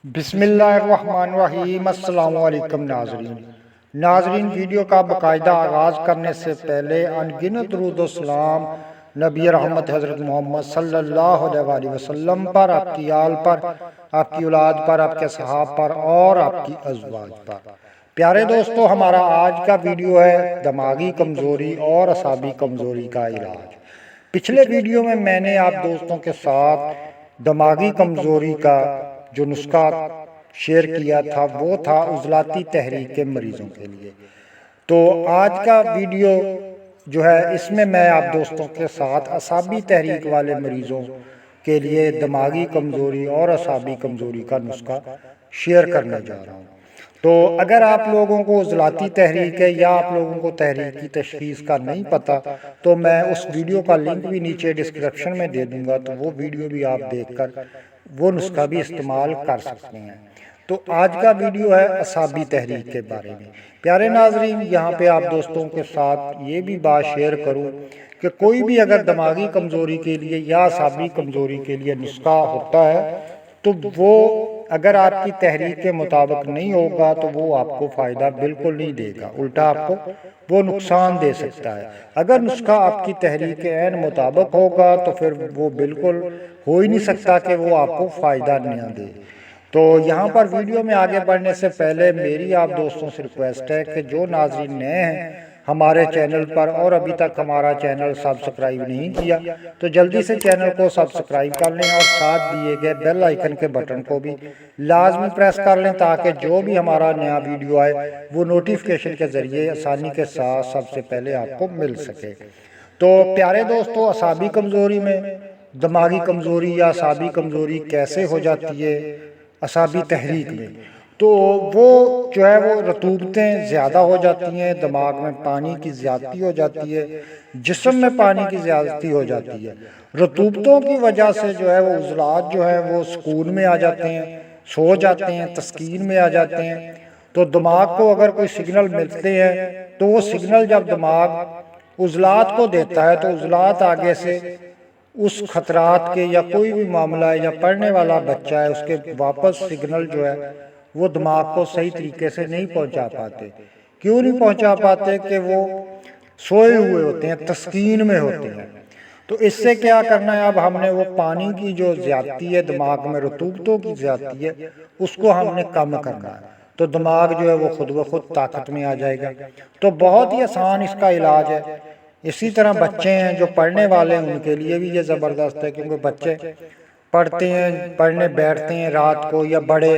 بسم اللہ الرحمن الرحیم۔ السلام علیکم ناظرین، ویڈیو کا باقاعدہ آغاز کرنے سے پہلے انگنت درود و سلام نبی رحمت حضرت محمد صلی اللہ علیہ وسلم پر، آپ کی آل پر، آپ کی اولاد پر، آپ کے صحاب پر اور آپ کی ازواج پر۔ پیارے دوستو، ہمارا آج کا ویڈیو ہے دماغی کمزوری اور اعصابی کمزوری کا علاج۔ پچھلے ویڈیو میں میں نے آپ دوستوں کے ساتھ دماغی کمزوری کا جو نسخہ شیئر کیا تھا وہ تھا عضلاتی تحریک کے مریضوں کے لیے۔ تو آج کا ویڈیو جو ہے اس میں میں آپ دوستوں کے ساتھ اعصابی تحریک والے مریضوں کے لیے دماغی کمزوری اور اعصابی کمزوری کا نسخہ شیئر کرنے جا رہا ہوں۔ تو اگر آپ لوگوں کو عضلاتی تحریک ہے یا آپ لوگوں کو تحریک کی تشخیص کا نہیں پتہ تو میں اس ویڈیو کا لنک بھی نیچے ڈسکرپشن میں دے دوں گا، تو وہ ویڈیو بھی آپ دیکھ کر وہ نسخہ بھی استعمال کر سکتے ہیں۔ تو آج کا ویڈیو ہے اعصابی تحریک کے بارے میں۔ پیارے ناظرین، یہاں پہ آپ دوستوں کے ساتھ یہ بھی بات شیئر کروں کہ کوئی بھی اگر دماغی کمزوری کے لیے یا اعصابی کمزوری کے لیے نسخہ ہوتا ہے تو وہ اگر آپ کی تحریک کے مطابق نہیں ہوگا تو وہ آپ کو فائدہ بالکل نہیں دے گا، الٹا آپ کو وہ نقصان دے سکتا ہے۔ اگر نسخہ آپ کی تحریک کے عین مطابق ہوگا تو پھر وہ بالکل ہو ہی نہیں سکتا کہ وہ آپ کو فائدہ نہ دے۔ تو یہاں پر ویڈیو میں آگے بڑھنے سے پہلے میری آپ دوستوں سے ریکویسٹ ہے کہ جو ناظرین نئے ہیں ہمارے چینل پر اور ابھی تک ہمارا چینل سبسکرائب نہیں کیا تو جلدی سے چینل کو سبسکرائب کر لیں اور ساتھ دیے گئے بیل آئیکن کے بٹن کو بھی لازمی پریس کر لیں تاکہ جو بھی ہمارا نیا ویڈیو آئے وہ نوٹیفیکیشن کے ذریعے آسانی کے ساتھ سب سے پہلے آپ کو مل سکے۔ تو پیارے دوستو، اعصابی کمزوری میں دماغی کمزوری یا اعصابی کمزوری کیسے ہو جاتی ہے اعصابی تحریک میں؟ تو وہ جو ہے وہ رطوبتیں زیادہ ہو جاتی ہیں، دماغ میں پانی کی زیادتی ہو جاتی ہے، جسم میں پانی کی زیادتی ہو جاتی ہے۔ رطوبتوں کی وجہ سے جو ہے وہ عضلات جو ہے وہ سکون میں آ جاتے ہیں، سو جاتے ہیں، تسکین میں آ جاتے ہیں۔ تو دماغ کو اگر کوئی سگنل ملتے ہیں تو وہ سگنل جب دماغ عضلات کو دیتا ہے تو عضلات آگے سے اس خطرات کے یا کوئی بھی معاملہ ہے یا پڑھنے والا بچہ ہے اس کے واپس سگنل جو ہے وہ دماغ کو صحیح طریقے سے نہیں پہنچا پاتے۔ کیوں نہیں پہنچا پاتے؟ کہ وہ سوئے ہوئے ہوتے ہیں، تسکین میں ہوتے ہیں۔ تو اس سے کیا کرنا ہے؟ اب ہم نے وہ پانی کی جو زیادتی ہے دماغ میں، رطوبتوں کی زیادتی ہے، اس کو ہم نے کم کرنا ہے تو دماغ جو ہے وہ خود بخود طاقت میں آ جائے گا۔ تو بہت ہی آسان اس کا علاج ہے۔ اسی طرح بچے ہیں جو پڑھنے والے ہیں ان کے لیے بھی یہ زبردست ہے، کیونکہ بچے پڑھتے ہیں، پڑھنے بیٹھتے ہیں رات کو یا بڑے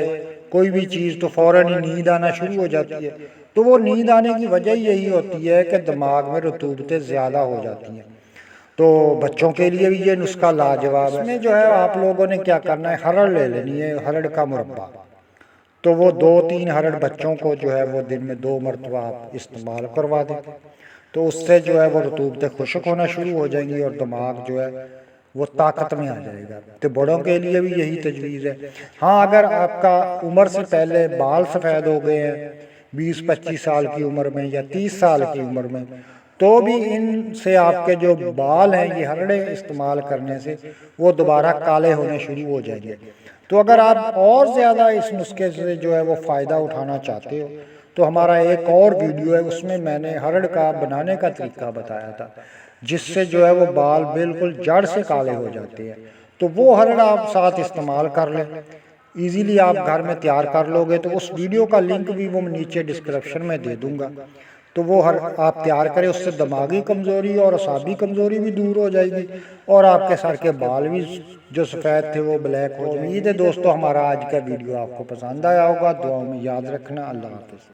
کوئی بھی چیز تو فوراً ہی نیند آنا شروع ہو جاتی ہے۔ تو وہ نیند آنے کی وجہ یہی ہوتی ہے کہ دماغ میں رطوبتیں زیادہ ہو جاتی ہیں۔ تو بچوں کے لیے بھی یہ نسخہ لاجواب ہے۔ اس میں جو ہے آپ لوگوں نے کیا کرنا ہے، ہرڑ لے لینی ہے، ہرڑ کا مربع۔ تو وہ 2-3 ہرڑ بچوں کو جو ہے وہ دن میں 2 مرتبہ آپ استعمال کروا دیں تو اس سے جو ہے وہ رطوبتیں خشک ہونا شروع ہو جائیں گی اور دماغ جو ہے وہ طاقت میں آ جائے گا۔ تو بڑوں کے لیے بھی یہی تجویز ہے۔ ہاں، اگر آپ کا عمر سے پہلے بال سفید ہو گئے ہیں 20-25 سال کی عمر میں یا 30 سال کی عمر میں تو بھی ان سے آپ کے جو بال ہیں یہ ہرڑے استعمال کرنے سے وہ دوبارہ کالے ہونے شروع ہو جائیں گے۔ تو اگر آپ اور زیادہ اس نسخے سے جو ہے وہ فائدہ اٹھانا چاہتے ہو تو ہمارا ایک اور ویڈیو ہے، اس میں میں نے ہرڑ کا بنانے کا طریقہ بتایا تھا جس سے جو ہے وہ بال بالکل جڑ سے کالے ہو جاتے ہیں۔ تو وہ ہرڑ آپ ساتھ استعمال کر لیں، ایزیلی آپ گھر میں تیار کر لو گے۔ تو اس ویڈیو کا لنک بھی وہ نیچے ڈسکرپشن میں دے دوں گا، تو وہ آپ تیار کریں، اس سے دماغی کمزوری اور اعصابی کمزوری بھی دور ہو جائے گی اور آپ کے سر کے بال بھی جو سفید تھے وہ بلیک ہو جائیں گے۔ امید ہے دوستو ہمارا آج کا ویڈیو آپ کو پسند آیا ہوگا، دعاؤں میں یاد رکھنا۔ اللہ حافظ۔